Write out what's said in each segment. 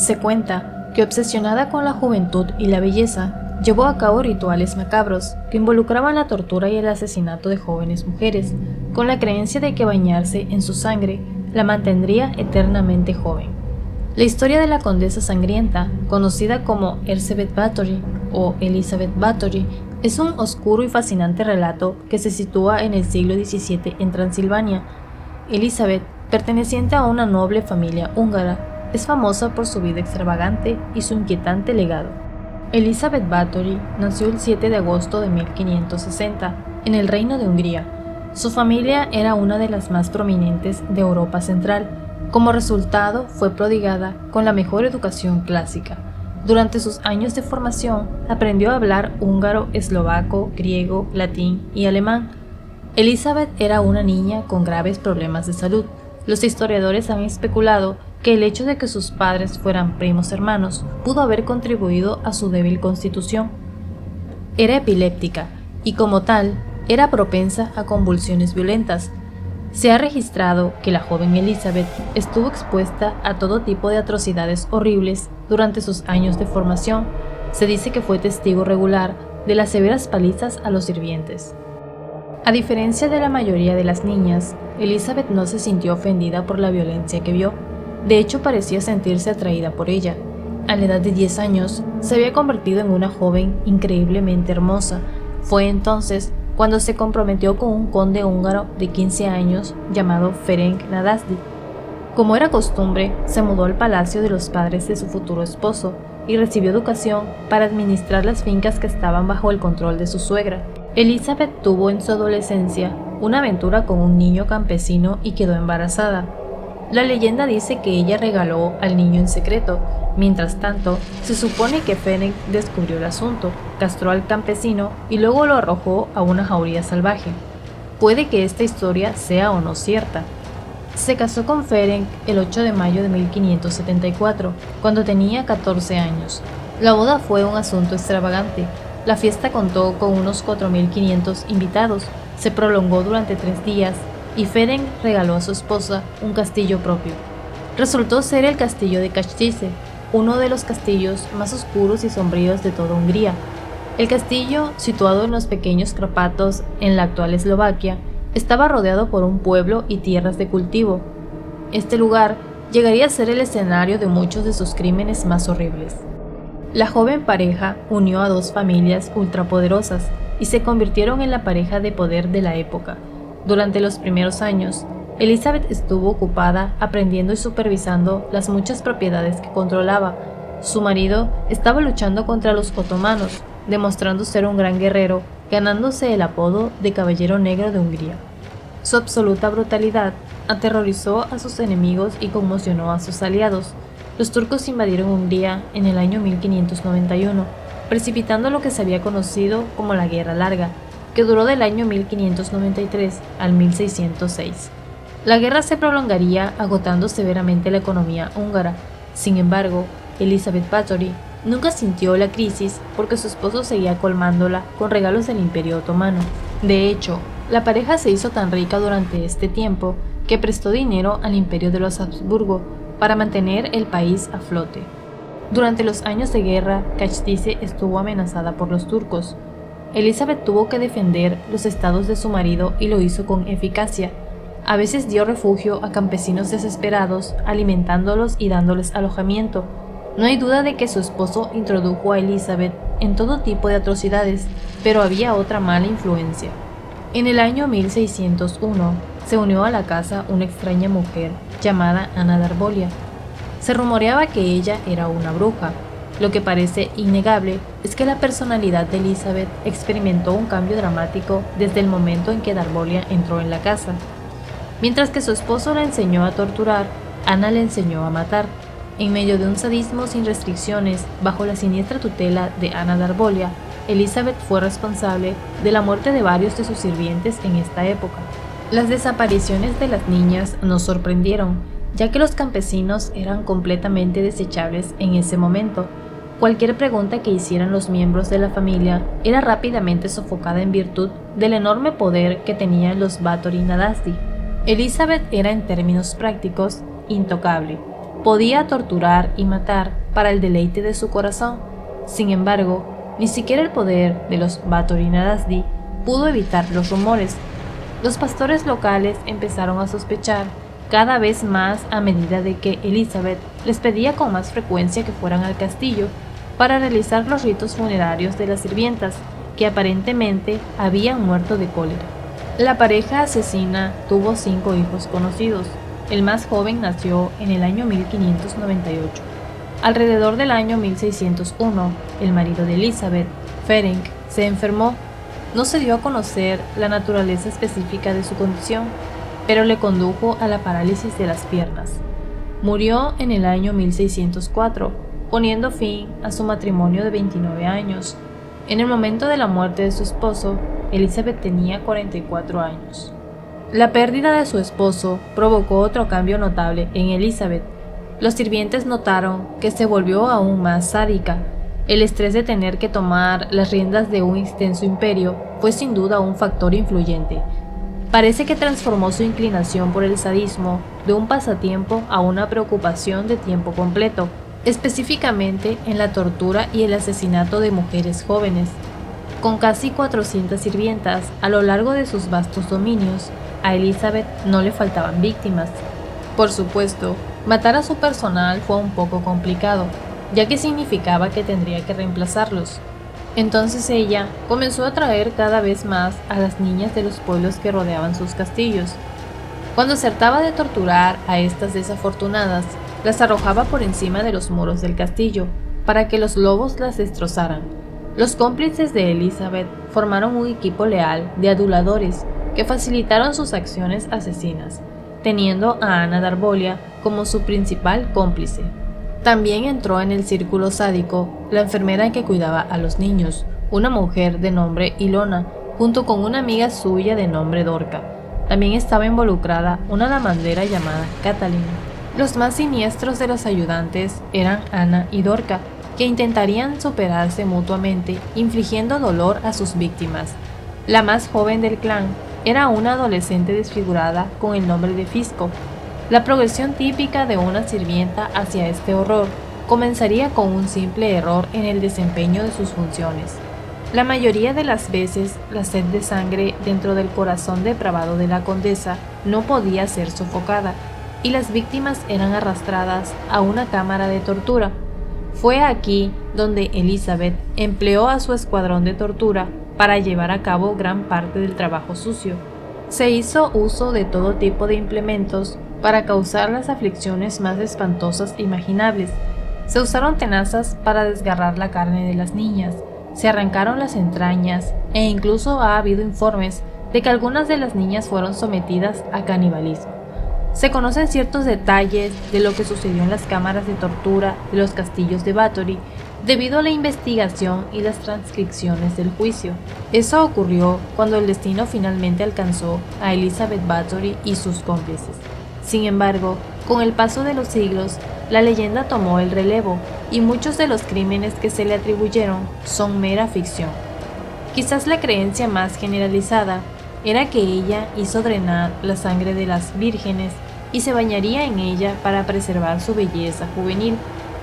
Se cuenta que, obsesionada con la juventud y la belleza, llevó a cabo rituales macabros que involucraban la tortura y el asesinato de jóvenes mujeres, con la creencia de que bañarse en su sangre la mantendría eternamente joven. La historia de la condesa sangrienta, conocida como Elizabeth Bathory o Elizabeth Bathory, es un oscuro y fascinante relato que se sitúa en el siglo XVII en Transilvania. Elizabeth, perteneciente a una noble familia húngara, es famosa por su vida extravagante y su inquietante legado. Elizabeth Bathory nació el 7 de agosto de 1560 en el Reino de Hungría. Su familia era una de las más prominentes de Europa Central. Como resultado, fue prodigada con la mejor educación clásica. Durante sus años de formación, aprendió a hablar húngaro, eslovaco, griego, latín y alemán. Elizabeth era una niña con graves problemas de salud. Los historiadores han especulado que el hecho de que sus padres fueran primos hermanos pudo haber contribuido a su débil constitución. Era epiléptica y, como tal, era propensa a convulsiones violentas. Se ha registrado que la joven Elizabeth estuvo expuesta a todo tipo de atrocidades horribles durante sus años de formación. Se dice que fue testigo regular de las severas palizas a los sirvientes. A diferencia de la mayoría de las niñas, Elizabeth no se sintió ofendida por la violencia que vio. De hecho, parecía sentirse atraída por ella. A la edad de 10 años, se había convertido en una joven increíblemente hermosa. Fue entonces cuando se comprometió con un conde húngaro de 15 años llamado Ferenc Nadasdy. Como era costumbre, se mudó al palacio de los padres de su futuro esposo y recibió educación para administrar las fincas que estaban bajo el control de su suegra. Elizabeth tuvo en su adolescencia una aventura con un niño campesino y quedó embarazada. La leyenda dice que ella regaló al niño en secreto. Mientras tanto, se supone que Ferenc descubrió el asunto, castró al campesino y luego lo arrojó a una jauría salvaje. Puede que esta historia sea o no cierta. Se casó con Ferenc el 8 de mayo de 1574, cuando tenía 14 años. La boda fue un asunto extravagante. La fiesta contó con unos 4.500 invitados, se prolongó durante 3 días y Ferenc regaló a su esposa un castillo propio. Resultó ser el castillo de Kasthyse, uno de los castillos más oscuros y sombríos de toda Hungría. El castillo, situado en los pequeños Cárpatos en la actual Eslovaquia, estaba rodeado por un pueblo y tierras de cultivo. Este lugar llegaría a ser el escenario de muchos de sus crímenes más horribles. La joven pareja unió a 2 familias ultrapoderosas y se convirtieron en la pareja de poder de la época. Durante los primeros años, Elizabeth estuvo ocupada aprendiendo y supervisando las muchas propiedades que controlaba. Su marido estaba luchando contra los otomanos, demostrando ser un gran guerrero, ganándose el apodo de Caballero Negro de Hungría. Su absoluta brutalidad aterrorizó a sus enemigos y conmocionó a sus aliados. Los turcos invadieron Hungría en el año 1591, precipitando lo que se había conocido como la Guerra Larga, que duró del año 1593 al 1606. La guerra se prolongaría agotando severamente la economía húngara. Sin embargo, Elizabeth Bathory nunca sintió la crisis porque su esposo seguía colmándola con regalos del Imperio Otomano. De hecho, la pareja se hizo tan rica durante este tiempo que prestó dinero al Imperio de los Habsburgo para mantener el país a flote. Durante los años de guerra, Kasthyse estuvo amenazada por los turcos. Elizabeth tuvo que defender los estados de su marido y lo hizo con eficacia. A veces dio refugio a campesinos desesperados, alimentándolos y dándoles alojamiento. No hay duda de que su esposo introdujo a Elizabeth en todo tipo de atrocidades, pero había otra mala influencia. En el año 1601 se unió a la casa una extraña mujer llamada Anna Darbolia. Se rumoreaba que ella era una bruja. Lo que parece innegable es que la personalidad de Elizabeth experimentó un cambio dramático desde el momento en que Darbolia entró en la casa. Mientras que su esposo la enseñó a torturar, Anna le enseñó a matar. En medio de un sadismo sin restricciones, bajo la siniestra tutela de Anna Darbolia, Elizabeth fue responsable de la muerte de varios de sus sirvientes en esta época. Las desapariciones de las niñas nos sorprendieron, ya que los campesinos eran completamente desechables en ese momento. Cualquier pregunta que hicieran los miembros de la familia era rápidamente sofocada en virtud del enorme poder que tenían los Bathory Nadasdy. Elizabeth era en términos prácticos intocable. podía torturar y matar para el deleite de su corazón. Sin embargo, ni siquiera el poder de los Báthory-Narodzy pudo evitar los rumores. Los pastores locales empezaron a sospechar cada vez más a medida de que Elizabeth les pedía con más frecuencia que fueran al castillo para realizar los ritos funerarios de las sirvientas, que aparentemente habían muerto de cólera. La pareja asesina tuvo 5 hijos conocidos. El más joven nació en el año 1598. Alrededor del año 1601, el marido de Elizabeth, Ferenc, se enfermó. No se dio a conocer la naturaleza específica de su condición, pero le condujo a la parálisis de las piernas. Murió en el año 1604, poniendo fin a su matrimonio de 29 años. En el momento de la muerte de su esposo, Elizabeth tenía 44 años. La pérdida de su esposo provocó otro cambio notable en Elizabeth. Los sirvientes notaron que se volvió aún más sádica. El estrés de tener que tomar las riendas de un extenso imperio fue sin duda un factor influyente. Parece que transformó su inclinación por el sadismo de un pasatiempo a una preocupación de tiempo completo, específicamente en la tortura y el asesinato de mujeres jóvenes. Con casi 400 sirvientas a lo largo de sus vastos dominios, a Elizabeth no le faltaban víctimas. Por supuesto, matar a su personal fue un poco complicado, ya que significaba que tendría que reemplazarlos. Entonces ella comenzó a atraer cada vez más a las niñas de los pueblos que rodeaban sus castillos. Cuando se hartaba de torturar a estas desafortunadas, las arrojaba por encima de los muros del castillo para que los lobos las destrozaran. Los cómplices de Elizabeth formaron un equipo leal de aduladores que facilitaron sus acciones asesinas, teniendo a Ana Darbolia como su principal cómplice. También entró en el círculo sádico la enfermera que cuidaba a los niños, una mujer de nombre Ilona, junto con una amiga suya de nombre Dorca. También estaba involucrada una lamandera llamada Catalina. Los más siniestros de los ayudantes eran Ana y Dorca, que intentarían superarse mutuamente, infligiendo dolor a sus víctimas. La más joven del clan era una adolescente desfigurada con el nombre de Fisco. La progresión típica de una sirvienta hacia este horror comenzaría con un simple error en el desempeño de sus funciones. La mayoría de las veces, la sed de sangre dentro del corazón depravado de la condesa no podía ser sofocada, y las víctimas eran arrastradas a una cámara de tortura. Fue aquí donde Elizabeth empleó a su escuadrón de tortura para llevar a cabo gran parte del trabajo sucio. Se hizo uso de todo tipo de implementos para causar las aflicciones más espantosas imaginables. Se usaron tenazas para desgarrar la carne de las niñas, se arrancaron las entrañas e incluso ha habido informes de que algunas de las niñas fueron sometidas a canibalismo. Se conocen ciertos detalles de lo que sucedió en las cámaras de tortura de los castillos de Báthory debido a la investigación y las transcripciones del juicio. Eso ocurrió cuando el destino finalmente alcanzó a Elizabeth Báthory y sus cómplices. Sin embargo, con el paso de los siglos, la leyenda tomó el relevo y muchos de los crímenes que se le atribuyeron son mera ficción. Quizás la creencia más generalizada era que ella hizo drenar la sangre de las vírgenes y se bañaría en ella para preservar su belleza juvenil.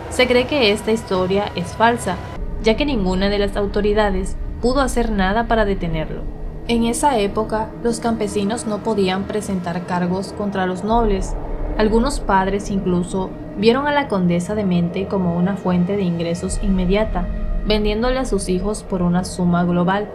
Se cree que esta historia es falsa, ya que ninguna de las autoridades pudo hacer nada para detenerlo. En esa época, los campesinos no podían presentar cargos contra los nobles. Algunos padres incluso vieron a la condesa demente como una fuente de ingresos inmediata, vendiéndole a sus hijos por una suma global.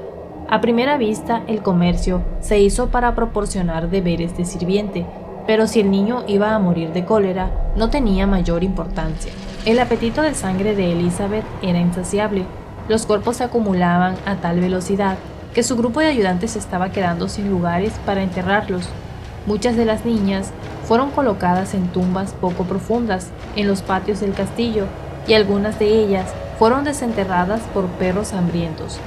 A primera vista, el comercio se hizo para proporcionar deberes de sirviente, pero si el niño iba a morir de cólera, no tenía mayor importancia. El apetito de sangre de Elizabeth era insaciable. Los cuerpos se acumulaban a tal velocidad que su grupo de ayudantes estaba quedando sin lugares para enterrarlos. Muchas de las niñas fueron colocadas en tumbas poco profundas en los patios del castillo, y algunas de ellas fueron desenterradas por perros hambrientos.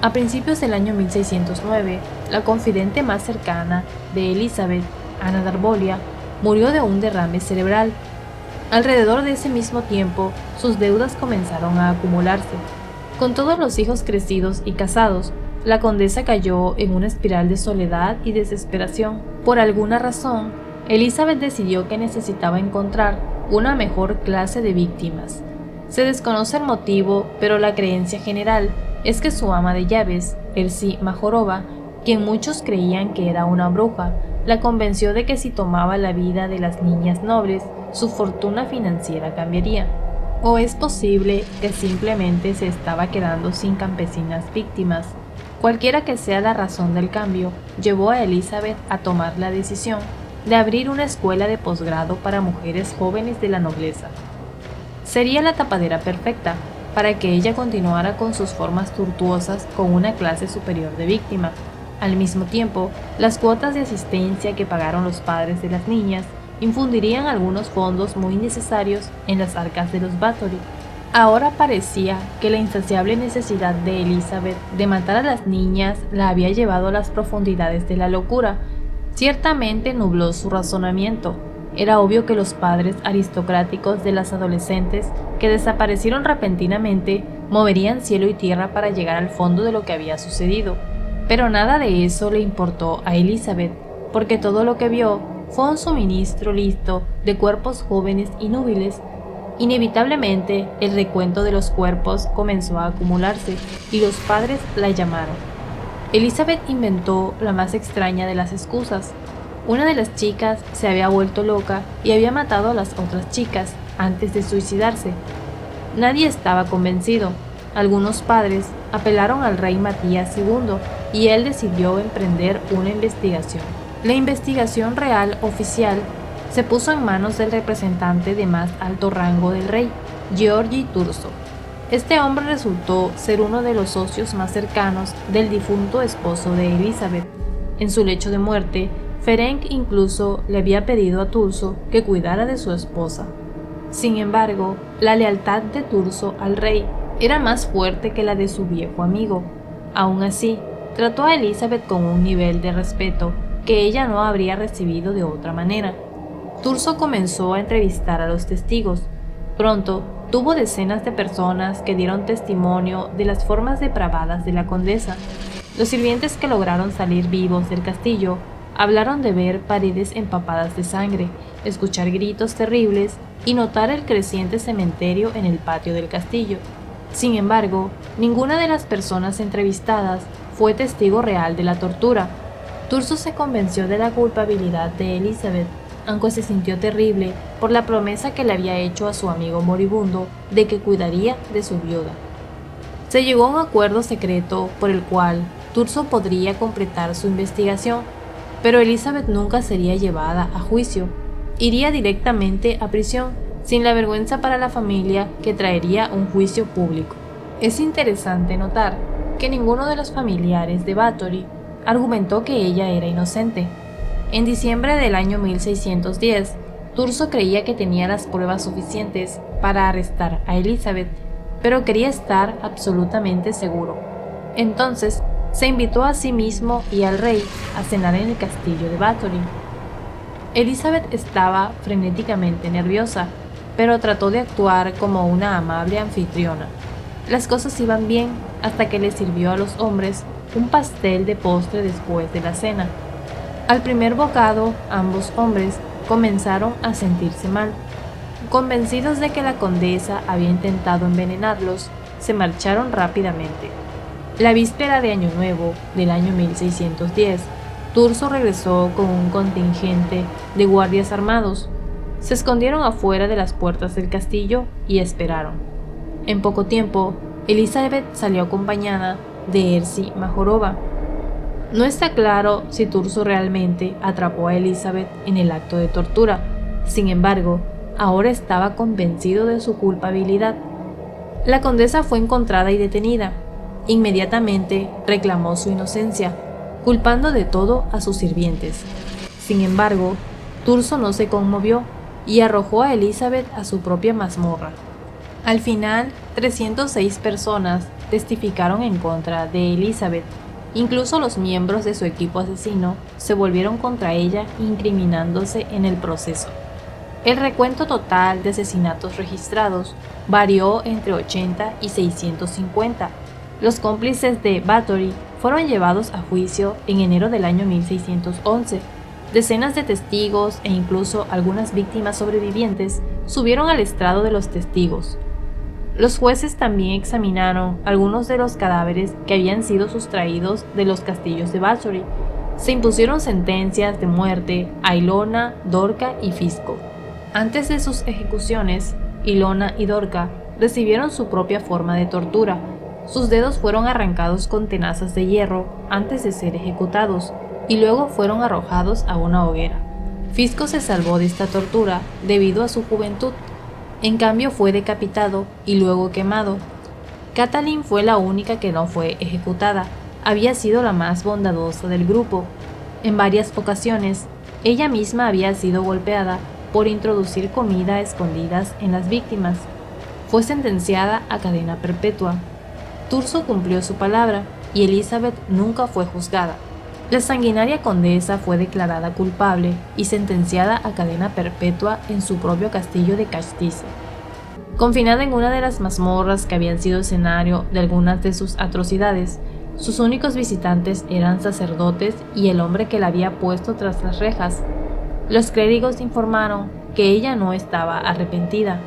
A principios del año 1609, la confidente más cercana de Elizabeth, Ana Darbolia, murió de un derrame cerebral. Alrededor de ese mismo tiempo, sus deudas comenzaron a acumularse. Con todos los hijos crecidos y casados, la condesa cayó en una espiral de soledad y desesperación. Por alguna razón, Elizabeth decidió que necesitaba encontrar una mejor clase de víctimas. Se desconoce el motivo, pero la creencia general es que su ama de llaves, Elsie Majorova, quien muchos creían que era una bruja, la convenció de que si tomaba la vida de las niñas nobles, su fortuna financiera cambiaría. O es posible que simplemente se estaba quedando sin campesinas víctimas. Cualquiera que sea la razón del cambio, llevó a Elizabeth a tomar la decisión de abrir una escuela de posgrado para mujeres jóvenes de la nobleza. Sería la tapadera perfecta para que ella continuara con sus formas tortuosas con una clase superior de víctima. Al mismo tiempo, las cuotas de asistencia que pagaron los padres de las niñas infundirían algunos fondos muy necesarios en las arcas de los Bathory. Ahora parecía que la insaciable necesidad de Elizabeth de matar a las niñas la había llevado a las profundidades de la locura. Ciertamente nubló su razonamiento. Era obvio que los padres aristocráticos de las adolescentes que desaparecieron repentinamente moverían cielo y tierra para llegar al fondo de lo que había sucedido. Pero nada de eso le importó a Elizabeth, porque todo lo que vio fue un suministro listo de cuerpos jóvenes y núbiles. Inevitablemente, el recuento de los cuerpos comenzó a acumularse y los padres la llamaron. Elizabeth inventó la más extraña de las excusas. Una de las chicas se había vuelto loca y había matado a las otras chicas antes de suicidarse. Nadie estaba convencido. Algunos padres apelaron al rey Matías II y él decidió emprender una investigación. La investigación real oficial se puso en manos del representante de más alto rango del rey, Georgi Thurzo. Este hombre resultó ser uno de los socios más cercanos del difunto esposo de Elizabeth. En su lecho de muerte, Ferenc incluso le había pedido a Thurzo que cuidara de su esposa. Sin embargo, la lealtad de Thurzo al rey era más fuerte que la de su viejo amigo. Aún así, trató a Elizabeth con un nivel de respeto que ella no habría recibido de otra manera. Thurzo comenzó a entrevistar a los testigos. Pronto, tuvo decenas de personas que dieron testimonio de las formas depravadas de la condesa. Los sirvientes que lograron salir vivos del castillo hablaron de ver paredes empapadas de sangre, escuchar gritos terribles y notar el creciente cementerio en el patio del castillo. Sin embargo, ninguna de las personas entrevistadas fue testigo real de la tortura. Thurzo se convenció de la culpabilidad de Elizabeth, aunque se sintió terrible por la promesa que le había hecho a su amigo moribundo de que cuidaría de su viuda. Se llegó a un acuerdo secreto por el cual Thurzo podría completar su investigación, pero Elizabeth nunca sería llevada a juicio. Iría directamente a prisión, sin la vergüenza para la familia que traería un juicio público. Es interesante notar que ninguno de los familiares de Bathory argumentó que ella era inocente. En diciembre del año 1610, Thurzo creía que tenía las pruebas suficientes para arrestar a Elizabeth, pero quería estar absolutamente seguro. Entonces, se invitó a sí mismo y al rey a cenar en el castillo de Bathory. Elizabeth estaba frenéticamente nerviosa, pero trató de actuar como una amable anfitriona. Las cosas iban bien hasta que le sirvió a los hombres un pastel de postre después de la cena. Al primer bocado, ambos hombres comenzaron a sentirse mal. Convencidos de que la condesa había intentado envenenarlos, se marcharon rápidamente. La víspera de Año Nuevo del año 1610, Thurzo regresó con un contingente de guardias armados. Se escondieron afuera de las puertas del castillo y esperaron. En poco tiempo, Elizabeth salió acompañada de Elsie Majorova. No está claro si Thurzo realmente atrapó a Elizabeth en el acto de tortura. Sin embargo, ahora estaba convencido de su culpabilidad. La condesa fue encontrada y detenida. Inmediatamente reclamó su inocencia, culpando de todo a sus sirvientes. Sin embargo, Thurzo no se conmovió y arrojó a Elizabeth a su propia mazmorra. Al final, 306 personas testificaron en contra de Elizabeth. Incluso los miembros de su equipo asesino se volvieron contra ella, incriminándose en el proceso. El recuento total de asesinatos registrados varió entre 80 y 650. Los cómplices de Bathory fueron llevados a juicio en enero del año 1611. Decenas de testigos e incluso algunas víctimas sobrevivientes subieron al estrado de los testigos. Los jueces también examinaron algunos de los cadáveres que habían sido sustraídos de los castillos de Bathory. Se impusieron sentencias de muerte a Ilona, Dorca y Fisco. Antes de sus ejecuciones, Ilona y Dorca recibieron su propia forma de tortura. Sus dedos fueron arrancados con tenazas de hierro antes de ser ejecutados y luego fueron arrojados a una hoguera. Fisco se salvó de esta tortura debido a su juventud. En cambio fue decapitado y luego quemado. Katalin fue la única que no fue ejecutada. Había sido la más bondadosa del grupo. En varias ocasiones, ella misma había sido golpeada por introducir comida a escondidas en las víctimas. Fue sentenciada a cadena perpetua. Turso cumplió su palabra y Elizabeth nunca fue juzgada. La sanguinaria condesa fue declarada culpable y sentenciada a cadena perpetua en su propio castillo de Castice. Confinada en una de las mazmorras que habían sido escenario de algunas de sus atrocidades, sus únicos visitantes eran sacerdotes y el hombre que la había puesto tras las rejas. Los clérigos informaron que ella no estaba arrepentida.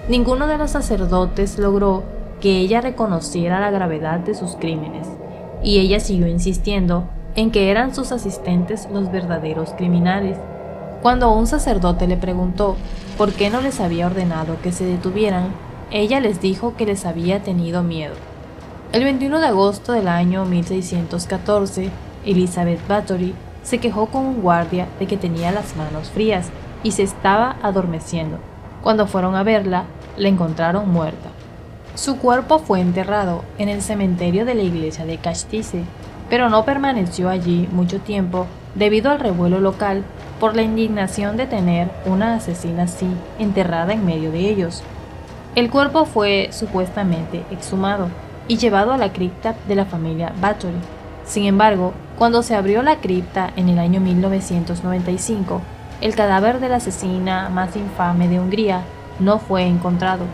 Ninguno de los sacerdotes logró que ella reconociera la gravedad de sus crímenes, y ella siguió insistiendo en que eran sus asistentes los verdaderos criminales. Cuando un sacerdote le preguntó por qué no les había ordenado que se detuvieran, ella les dijo que les había tenido miedo. El 21 de agosto del año 1614, Elizabeth Bathory se quejó con un guardia de que tenía las manos frías y se estaba adormeciendo. Cuando fueron a verla, la encontraron muerta. Su cuerpo fue enterrado en el cementerio de la iglesia de Castice, pero no permaneció allí mucho tiempo debido al revuelo local por la indignación de tener una asesina así enterrada en medio de ellos. El cuerpo fue supuestamente exhumado y llevado a la cripta de la familia Bathory. Sin embargo, cuando se abrió la cripta en el año 1995, el cadáver de la asesina más infame de Hungría no fue encontrado.